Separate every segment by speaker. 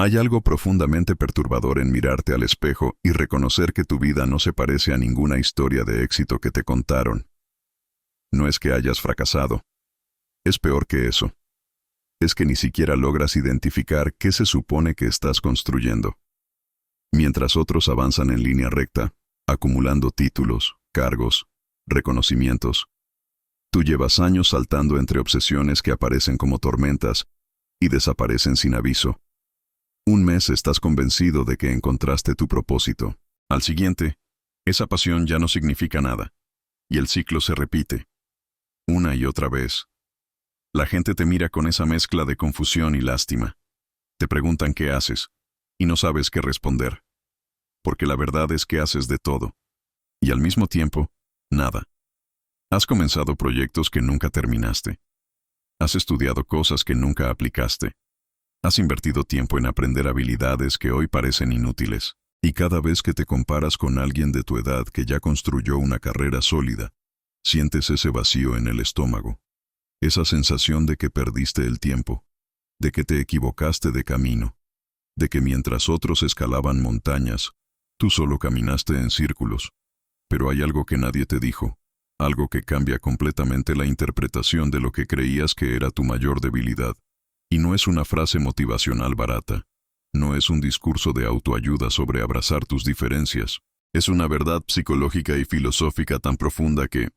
Speaker 1: Hay algo profundamente perturbador en mirarte al espejo y reconocer que tu vida no se parece a ninguna historia de éxito que te contaron. No es que hayas fracasado. Es peor que eso. Es que ni siquiera logras identificar qué se supone que estás construyendo. Mientras otros avanzan en línea recta, acumulando títulos, cargos, reconocimientos, tú llevas años saltando entre obsesiones que aparecen como tormentas y desaparecen sin aviso. Un mes estás convencido de que encontraste tu propósito. Al siguiente, esa pasión ya no significa nada, y el ciclo se repite, una y otra vez. La gente te mira con esa mezcla de confusión y lástima. Te preguntan qué haces, y no sabes qué responder. Porque la verdad es que haces de todo. Y al mismo tiempo, nada. Has comenzado proyectos que nunca terminaste. Has estudiado cosas que nunca aplicaste. Has invertido tiempo en aprender habilidades que hoy parecen inútiles. Y cada vez que te comparas con alguien de tu edad que ya construyó una carrera sólida, sientes ese vacío en el estómago. Esa sensación de que perdiste el tiempo, de que te equivocaste de camino, de que mientras otros escalaban montañas, tú solo caminaste en círculos. Pero hay algo que nadie te dijo, algo que cambia completamente la interpretación de lo que creías que era tu mayor debilidad. Y no es una frase motivacional barata, no es un discurso de autoayuda sobre abrazar tus diferencias. Es una verdad psicológica y filosófica tan profunda que,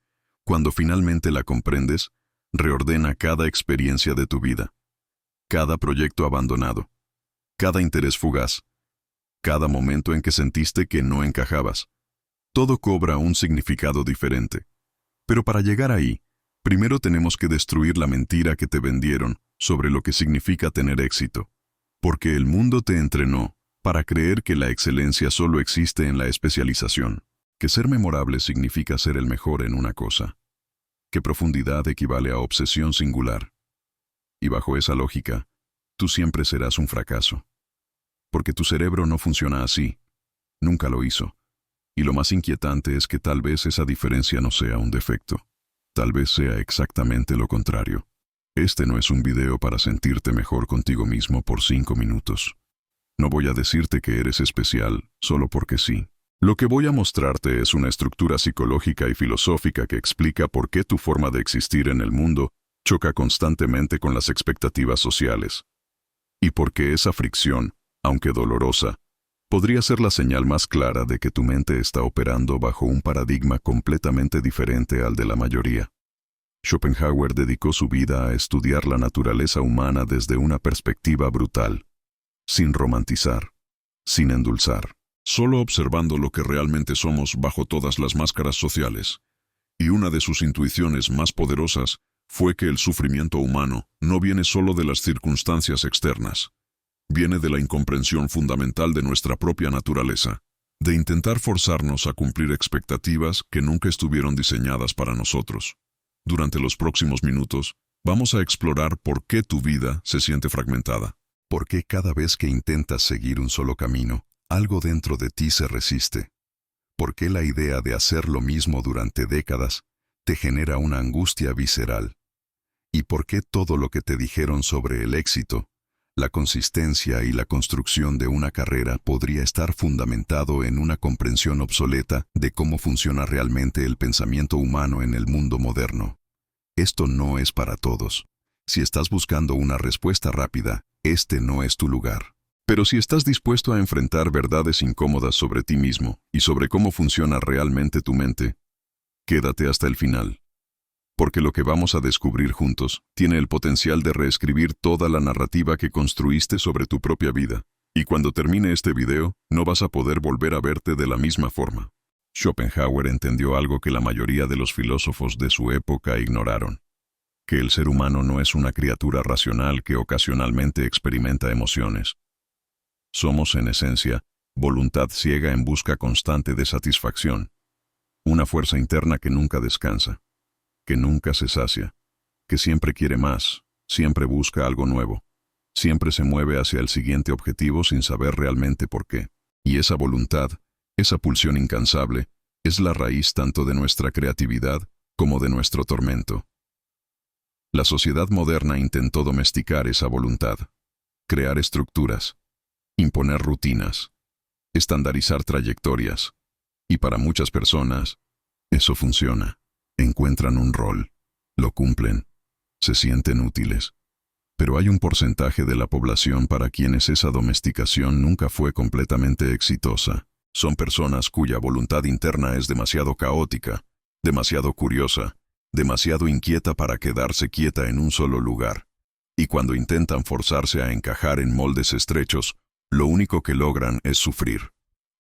Speaker 1: cuando finalmente la comprendes, reordena cada experiencia de tu vida, cada proyecto abandonado, cada interés fugaz, cada momento en que sentiste que no encajabas. Todo cobra un significado diferente. Pero para llegar ahí, primero tenemos que destruir la mentira que te vendieron sobre lo que significa tener éxito. Porque el mundo te entrenó para creer que la excelencia solo existe en la especialización, que ser memorable significa ser el mejor en una cosa, que profundidad equivale a obsesión singular. Y bajo esa lógica, tú siempre serás un fracaso. Porque tu cerebro no funciona así. Nunca lo hizo. Y lo más inquietante es que tal vez esa diferencia no sea un defecto. Tal vez sea exactamente lo contrario. Este no es un video para sentirte mejor contigo mismo por 5 minutos. No voy a decirte que eres especial solo porque sí. Lo que voy a mostrarte es una estructura psicológica y filosófica que explica por qué tu forma de existir en el mundo choca constantemente con las expectativas sociales. Y por qué esa fricción, aunque dolorosa, podría ser la señal más clara de que tu mente está operando bajo un paradigma completamente diferente al de la mayoría. Schopenhauer dedicó su vida a estudiar la naturaleza humana desde una perspectiva brutal, sin romantizar, sin endulzar, solo observando lo que realmente somos bajo todas las máscaras sociales. Y una de sus intuiciones más poderosas fue que el sufrimiento humano no viene solo de las circunstancias externas, viene de la incomprensión fundamental de nuestra propia naturaleza, de intentar forzarnos a cumplir expectativas que nunca estuvieron diseñadas para nosotros. Durante los próximos minutos, vamos a explorar por qué tu vida se siente fragmentada. Por qué cada vez que intentas seguir un solo camino, algo dentro de ti se resiste. Por qué la idea de hacer lo mismo durante décadas te genera una angustia visceral. Y por qué todo lo que te dijeron sobre el éxito, la consistencia y la construcción de una carrera podría estar fundamentado en una comprensión obsoleta de cómo funciona realmente el pensamiento humano en el mundo moderno. Esto no es para todos. Si estás buscando una respuesta rápida, este no es tu lugar. Pero si estás dispuesto a enfrentar verdades incómodas sobre ti mismo y sobre cómo funciona realmente tu mente, quédate hasta el final. Porque lo que vamos a descubrir juntos tiene el potencial de reescribir toda la narrativa que construiste sobre tu propia vida. Y cuando termine este video, no vas a poder volver a verte de la misma forma. Schopenhauer entendió algo que la mayoría de los filósofos de su época ignoraron: que el ser humano no es una criatura racional que ocasionalmente experimenta emociones. Somos, en esencia, voluntad ciega en busca constante de satisfacción, una fuerza interna que nunca descansa, que nunca se sacia, que siempre quiere más, siempre busca algo nuevo, siempre se mueve hacia el siguiente objetivo sin saber realmente por qué. Y esa voluntad, esa pulsión incansable, es la raíz tanto de nuestra creatividad como de nuestro tormento. La sociedad moderna intentó domesticar esa voluntad, crear estructuras, imponer rutinas, estandarizar trayectorias. Y para muchas personas, eso funciona. Encuentran un rol, lo cumplen, se sienten útiles. Pero hay un porcentaje de la población para quienes esa domesticación nunca fue completamente exitosa. Son personas cuya voluntad interna es demasiado caótica, demasiado curiosa, demasiado inquieta para quedarse quieta en un solo lugar. Y cuando intentan forzarse a encajar en moldes estrechos, lo único que logran es sufrir.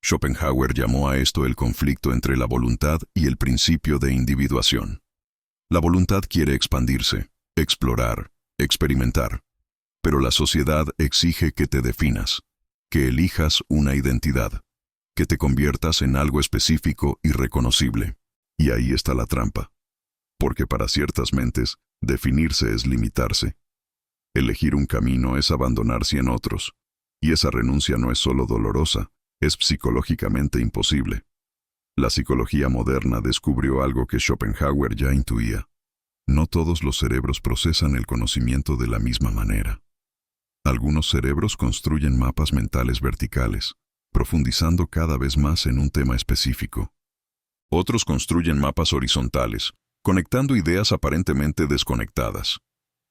Speaker 1: Schopenhauer llamó a esto el conflicto entre la voluntad y el principio de individuación. La voluntad quiere expandirse, explorar, experimentar. Pero la sociedad exige que te definas, que elijas una identidad, que te conviertas en algo específico y reconocible. Y ahí está la trampa. Porque para ciertas mentes, definirse es limitarse. Elegir un camino es abandonarse en otros. Y esa renuncia no es solo dolorosa, es psicológicamente imposible. La psicología moderna descubrió algo que Schopenhauer ya intuía. No todos los cerebros procesan el conocimiento de la misma manera. Algunos cerebros construyen mapas mentales verticales, profundizando cada vez más en un tema específico. Otros construyen mapas horizontales, conectando ideas aparentemente desconectadas.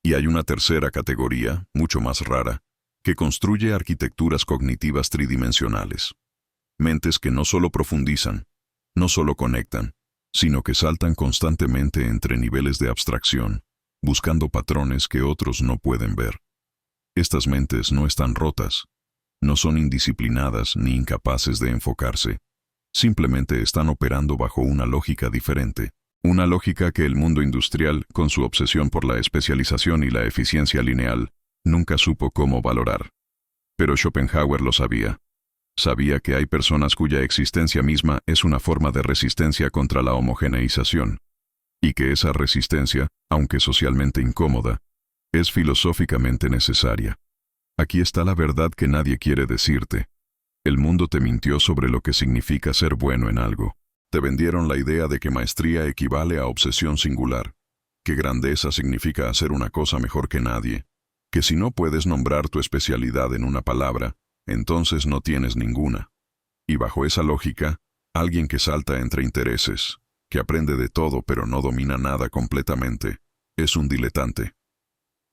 Speaker 1: Y hay una tercera categoría, mucho más rara, que construye arquitecturas cognitivas tridimensionales. Mentes que no solo profundizan, no solo conectan, sino que saltan constantemente entre niveles de abstracción, buscando patrones que otros no pueden ver. Estas mentes no están rotas, no son indisciplinadas ni incapaces de enfocarse, simplemente están operando bajo una lógica diferente, una lógica que el mundo industrial, con su obsesión por la especialización y la eficiencia lineal, nunca supo cómo valorar. Pero Schopenhauer lo sabía. Sabía que hay personas cuya existencia misma es una forma de resistencia contra la homogeneización, y que esa resistencia, aunque socialmente incómoda, es filosóficamente necesaria. Aquí está la verdad que nadie quiere decirte. El mundo te mintió sobre lo que significa ser bueno en algo. Te vendieron la idea de que maestría equivale a obsesión singular, que grandeza significa hacer una cosa mejor que nadie, que si no puedes nombrar tu especialidad en una palabra, entonces no tienes ninguna. Y bajo esa lógica, alguien que salta entre intereses, que aprende de todo pero no domina nada completamente, es un diletante.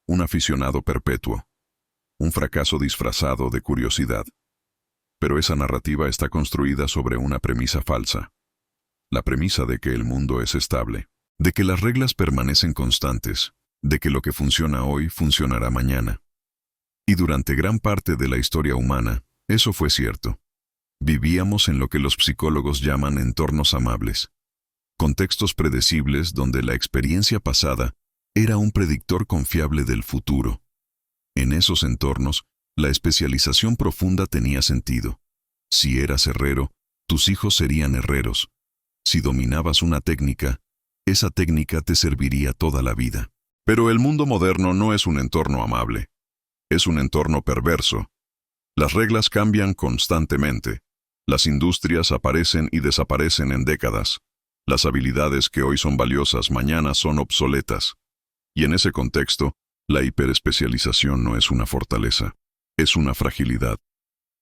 Speaker 1: Un aficionado perpetuo. Un fracaso disfrazado de curiosidad. Pero esa narrativa está construida sobre una premisa falsa. La premisa de que el mundo es estable, de que las reglas permanecen constantes, de que lo que funciona hoy funcionará mañana. Y durante gran parte de la historia humana, eso fue cierto. Vivíamos en lo que los psicólogos llaman entornos amables. Contextos predecibles donde la experiencia pasada era un predictor confiable del futuro. En esos entornos, la especialización profunda tenía sentido. Si eras herrero, tus hijos serían herreros. Si dominabas una técnica, esa técnica te serviría toda la vida. Pero el mundo moderno no es un entorno amable. Es un entorno perverso. Las reglas cambian constantemente. Las industrias aparecen y desaparecen en décadas. Las habilidades que hoy son valiosas mañana son obsoletas. Y en ese contexto, la hiperespecialización no es una fortaleza, es una fragilidad.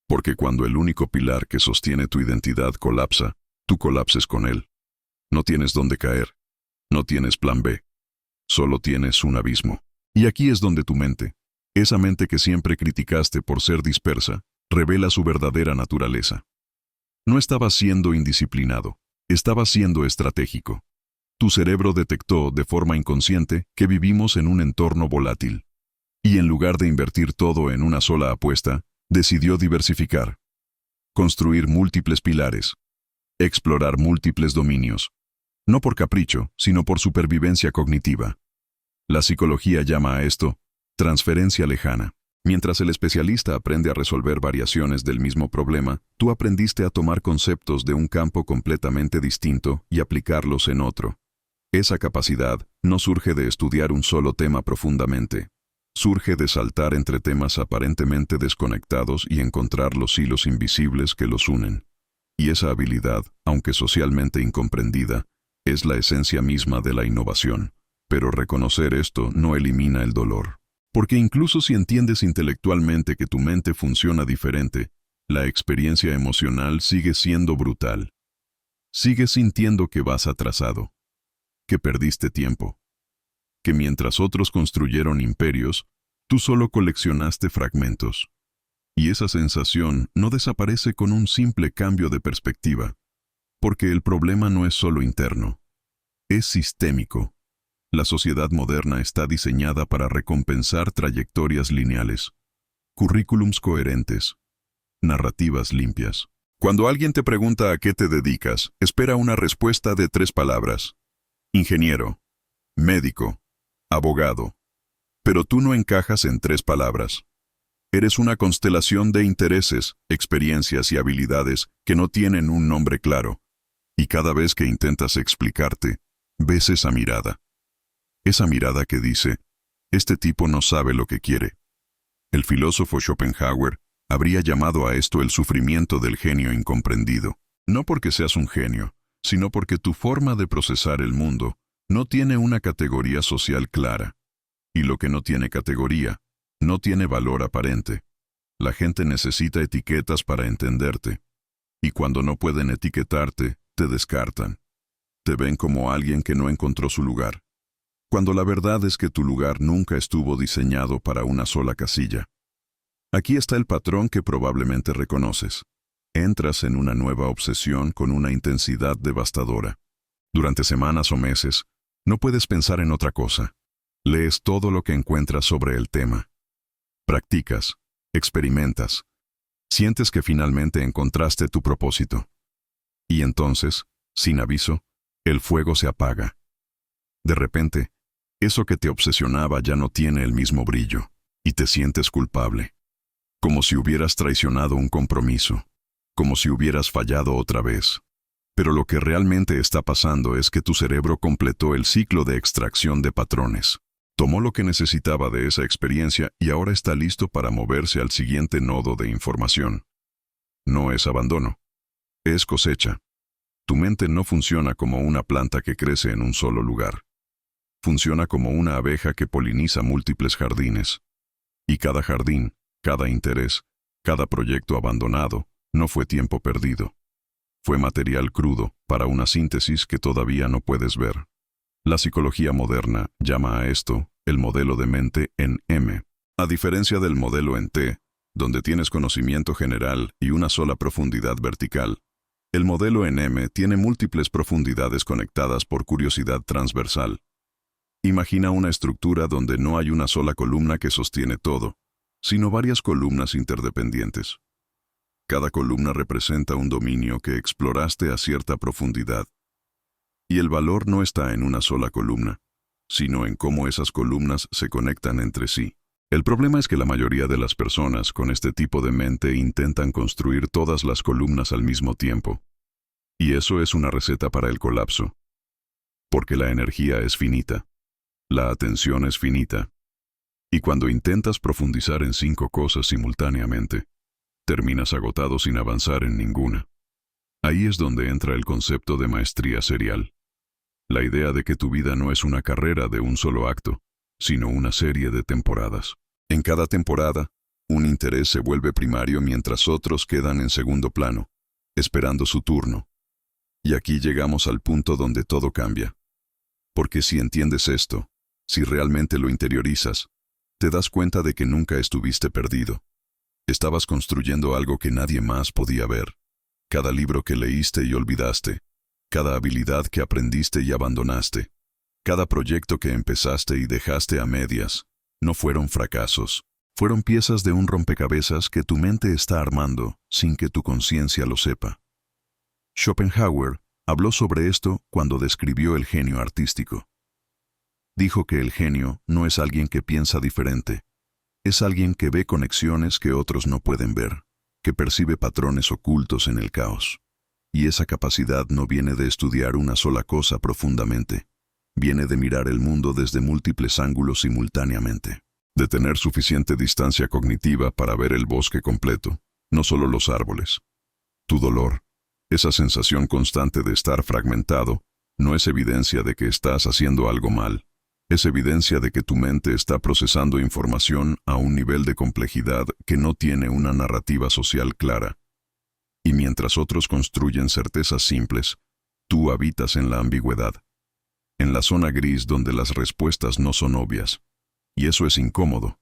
Speaker 1: Porque cuando el único pilar que sostiene tu identidad colapsa, tú colapses con él. No tienes dónde caer. No tienes plan B. Solo tienes un abismo. Y aquí es donde tu mente, esa mente que siempre criticaste por ser dispersa, revela su verdadera naturaleza. No estabas siendo indisciplinado, estabas siendo estratégico. Tu cerebro detectó de forma inconsciente que vivimos en un entorno volátil. Y en lugar de invertir todo en una sola apuesta, decidió diversificar. Construir múltiples pilares. Explorar múltiples dominios. No por capricho, sino por supervivencia cognitiva. La psicología llama a esto transferencia lejana. Mientras el especialista aprende a resolver variaciones del mismo problema, tú aprendiste a tomar conceptos de un campo completamente distinto y aplicarlos en otro. Esa capacidad no surge de estudiar un solo tema profundamente. Surge de saltar entre temas aparentemente desconectados y encontrar los hilos invisibles que los unen. Y esa habilidad, aunque socialmente incomprendida, es la esencia misma de la innovación. Pero reconocer esto no elimina el dolor. Porque incluso si entiendes intelectualmente que tu mente funciona diferente, la experiencia emocional sigue siendo brutal. Sigues sintiendo que vas atrasado, que perdiste tiempo, que mientras otros construyeron imperios, tú solo coleccionaste fragmentos. Y esa sensación no desaparece con un simple cambio de perspectiva, porque el problema no es solo interno, es sistémico. La sociedad moderna está diseñada para recompensar trayectorias lineales, currículums coherentes, narrativas limpias. Cuando alguien te pregunta a qué te dedicas, espera una respuesta de 3 palabras. Ingeniero, médico, abogado. Pero tú no encajas en 3 palabras. Eres una constelación de intereses, experiencias y habilidades que no tienen un nombre claro. Y cada vez que intentas explicarte, ves esa mirada. Esa mirada que dice, este tipo no sabe lo que quiere. El filósofo Schopenhauer habría llamado a esto el sufrimiento del genio incomprendido. No porque seas un genio, sino porque tu forma de procesar el mundo no tiene una categoría social clara. Y lo que no tiene categoría, no tiene valor aparente. La gente necesita etiquetas para entenderte. Y cuando no pueden etiquetarte, te descartan. Te ven como alguien que no encontró su lugar. Cuando la verdad es que tu lugar nunca estuvo diseñado para una sola casilla. Aquí está el patrón que probablemente reconoces. Entras en una nueva obsesión con una intensidad devastadora. Durante semanas o meses, no puedes pensar en otra cosa. Lees todo lo que encuentras sobre el tema. Practicas, experimentas. Sientes que finalmente encontraste tu propósito. Y entonces, sin aviso, el fuego se apaga. De repente, eso que te obsesionaba ya no tiene el mismo brillo, y te sientes culpable. Como si hubieras traicionado un compromiso, como si hubieras fallado otra vez. Pero lo que realmente está pasando es que tu cerebro completó el ciclo de extracción de patrones. Tomó lo que necesitaba de esa experiencia y ahora está listo para moverse al siguiente nodo de información. No es abandono, es cosecha. Tu mente no funciona como una planta que crece en un solo lugar. Funciona como una abeja que poliniza múltiples jardines. Y cada jardín, cada interés, cada proyecto abandonado, no fue tiempo perdido. Fue material crudo para una síntesis que todavía no puedes ver. La psicología moderna llama a esto el modelo de mente en M. A diferencia del modelo en T, donde tienes conocimiento general y una sola profundidad vertical, el modelo en M tiene múltiples profundidades conectadas por curiosidad transversal. Imagina una estructura donde no hay una sola columna que sostiene todo, sino varias columnas interdependientes. Cada columna representa un dominio que exploraste a cierta profundidad. Y el valor no está en una sola columna, sino en cómo esas columnas se conectan entre sí. El problema es que la mayoría de las personas con este tipo de mente intentan construir todas las columnas al mismo tiempo. Y eso es una receta para el colapso. Porque la energía es finita. La atención es finita. Y cuando intentas profundizar en 5 cosas simultáneamente, terminas agotado sin avanzar en ninguna. Ahí es donde entra el concepto de maestría serial. La idea de que tu vida no es una carrera de un solo acto, sino una serie de temporadas. En cada temporada, un interés se vuelve primario mientras otros quedan en segundo plano, esperando su turno. Y aquí llegamos al punto donde todo cambia. Porque si entiendes esto, si realmente lo interiorizas, te das cuenta de que nunca estuviste perdido. Estabas construyendo algo que nadie más podía ver. Cada libro que leíste y olvidaste, cada habilidad que aprendiste y abandonaste, cada proyecto que empezaste y dejaste a medias, no fueron fracasos. Fueron piezas de un rompecabezas que tu mente está armando sin que tu conciencia lo sepa. Schopenhauer habló sobre esto cuando describió el genio artístico. Dijo que el genio no es alguien que piensa diferente, es alguien que ve conexiones que otros no pueden ver, que percibe patrones ocultos en el caos. Y esa capacidad no viene de estudiar una sola cosa profundamente, viene de mirar el mundo desde múltiples ángulos simultáneamente, de tener suficiente distancia cognitiva para ver el bosque completo, no solo los árboles. Tu dolor, esa sensación constante de estar fragmentado, no es evidencia de que estás haciendo algo mal. Es evidencia de que tu mente está procesando información a un nivel de complejidad que no tiene una narrativa social clara. Y mientras otros construyen certezas simples, tú habitas en la ambigüedad, en la zona gris donde las respuestas no son obvias. Y eso es incómodo.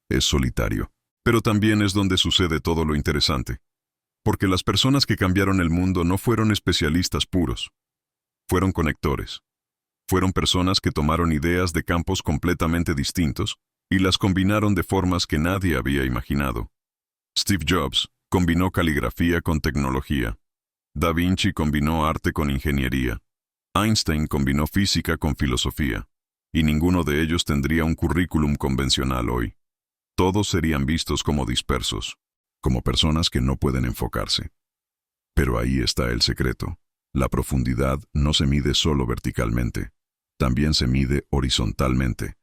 Speaker 1: Es solitario. Pero también es donde sucede todo lo interesante. Porque las personas que cambiaron el mundo no fueron especialistas puros. Fueron conectores. Fueron personas que tomaron ideas de campos completamente distintos y las combinaron de formas que nadie había imaginado. Steve Jobs combinó caligrafía con tecnología. Da Vinci combinó arte con ingeniería. Einstein combinó física con filosofía. Y ninguno de ellos tendría un currículum convencional hoy. Todos serían vistos como dispersos, como personas que no pueden enfocarse. Pero ahí está el secreto. La profundidad no se mide solo verticalmente, también se mide horizontalmente.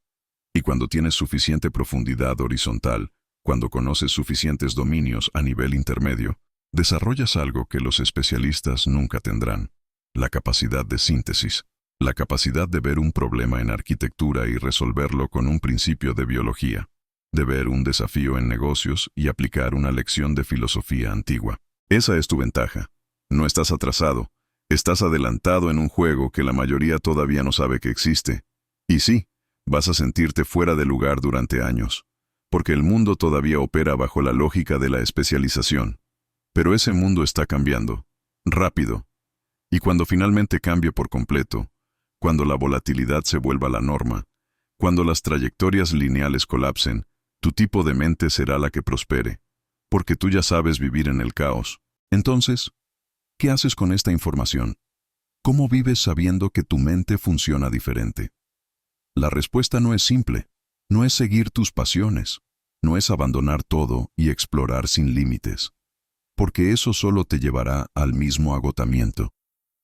Speaker 1: Y cuando tienes suficiente profundidad horizontal, cuando conoces suficientes dominios a nivel intermedio, desarrollas algo que los especialistas nunca tendrán: la capacidad de síntesis, la capacidad de ver un problema en arquitectura y resolverlo con un principio de biología, de ver un desafío en negocios y aplicar una lección de filosofía antigua. Esa es tu ventaja. No estás atrasado, estás adelantado en un juego que la mayoría todavía no sabe que existe. Y sí, vas a sentirte fuera de lugar durante años, porque el mundo todavía opera bajo la lógica de la especialización. Pero ese mundo está cambiando, rápido. Y cuando finalmente cambie por completo, cuando la volatilidad se vuelva la norma, cuando las trayectorias lineales colapsen, tu tipo de mente será la que prospere, porque tú ya sabes vivir en el caos. Entonces, ¿qué haces con esta información? ¿Cómo vives sabiendo que tu mente funciona diferente? La respuesta no es simple, no es seguir tus pasiones, no es abandonar todo y explorar sin límites, porque eso solo te llevará al mismo agotamiento.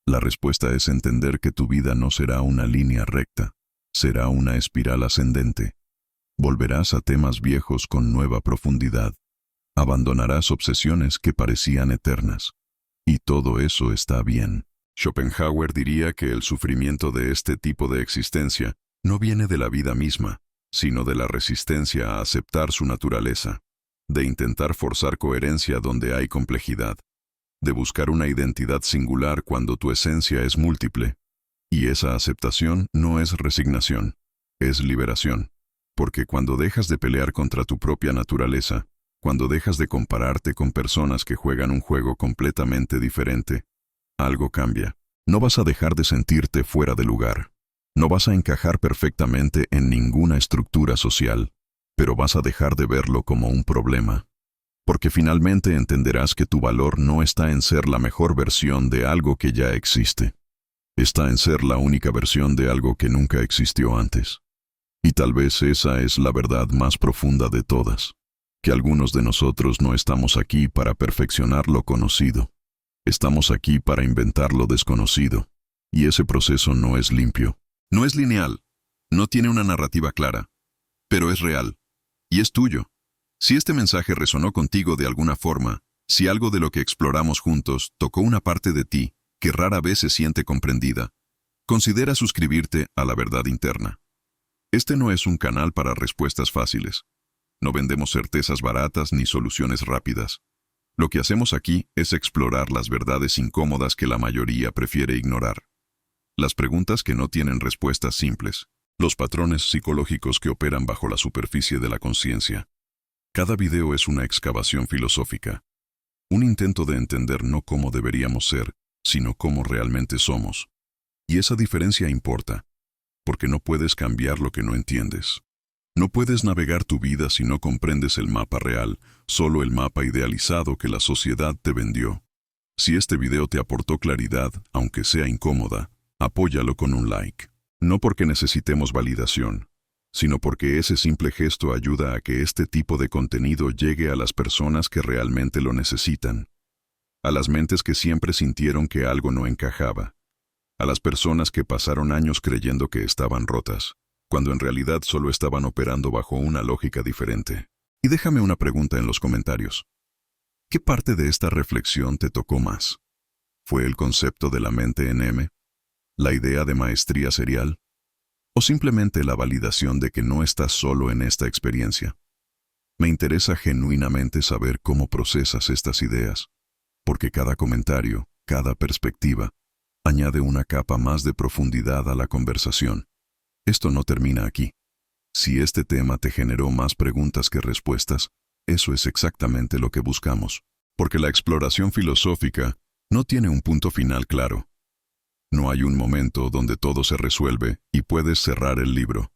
Speaker 1: La respuesta es entender que tu vida no será una línea recta, será una espiral ascendente. Volverás a temas viejos con nueva profundidad. Abandonarás obsesiones que parecían eternas. Y todo eso está bien. Schopenhauer diría que el sufrimiento de este tipo de existencia no viene de la vida misma, sino de la resistencia a aceptar su naturaleza, de intentar forzar coherencia donde hay complejidad, de buscar una identidad singular cuando tu esencia es múltiple. Y esa aceptación no es resignación, es liberación. Porque cuando dejas de pelear contra tu propia naturaleza, cuando dejas de compararte con personas que juegan un juego completamente diferente, algo cambia. No vas a dejar de sentirte fuera de lugar. No vas a encajar perfectamente en ninguna estructura social, pero vas a dejar de verlo como un problema. Porque finalmente entenderás que tu valor no está en ser la mejor versión de algo que ya existe. Está en ser la única versión de algo que nunca existió antes. Y tal vez esa es la verdad más profunda de todas, que algunos de nosotros no estamos aquí para perfeccionar lo conocido. Estamos aquí para inventar lo desconocido. Y ese proceso no es limpio. No es lineal. No tiene una narrativa clara. Pero es real. Y es tuyo. Si este mensaje resonó contigo de alguna forma, si algo de lo que exploramos juntos tocó una parte de ti que rara vez se siente comprendida, considera suscribirte a La Verdad Interna. Este no es un canal para respuestas fáciles. No vendemos certezas baratas ni soluciones rápidas. Lo que hacemos aquí es explorar las verdades incómodas que la mayoría prefiere ignorar. Las preguntas que no tienen respuestas simples. Los patrones psicológicos que operan bajo la superficie de la conciencia. Cada video es una excavación filosófica. Un intento de entender no cómo deberíamos ser, sino cómo realmente somos. Y esa diferencia importa. Porque no puedes cambiar lo que no entiendes. No puedes navegar tu vida si no comprendes el mapa real, solo el mapa idealizado que la sociedad te vendió. Si este video te aportó claridad, aunque sea incómoda, apóyalo con un like. No porque necesitemos validación, sino porque ese simple gesto ayuda a que este tipo de contenido llegue a las personas que realmente lo necesitan. A las mentes que siempre sintieron que algo no encajaba. A las personas que pasaron años creyendo que estaban rotas, cuando en realidad solo estaban operando bajo una lógica diferente. Y déjame una pregunta en los comentarios. ¿Qué parte de esta reflexión te tocó más? ¿Fue el concepto de la mente en M? ¿La idea de maestría serial? o simplemente la validación de que no estás solo en esta experiencia. Me interesa genuinamente saber cómo procesas estas ideas, porque cada comentario, cada perspectiva, añade una capa más de profundidad a la conversación. Esto no termina aquí. Si este tema te generó más preguntas que respuestas, eso es exactamente lo que buscamos, porque la exploración filosófica no tiene un punto final claro. No hay un momento donde todo se resuelve y puedes cerrar el libro.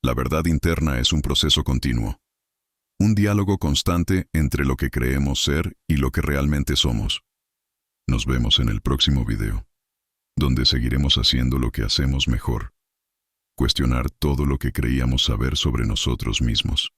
Speaker 1: La verdad interna es un proceso continuo, un diálogo constante entre lo que creemos ser y lo que realmente somos. Nos vemos en el próximo video, donde seguiremos haciendo lo que hacemos mejor: cuestionar todo lo que creíamos saber sobre nosotros mismos.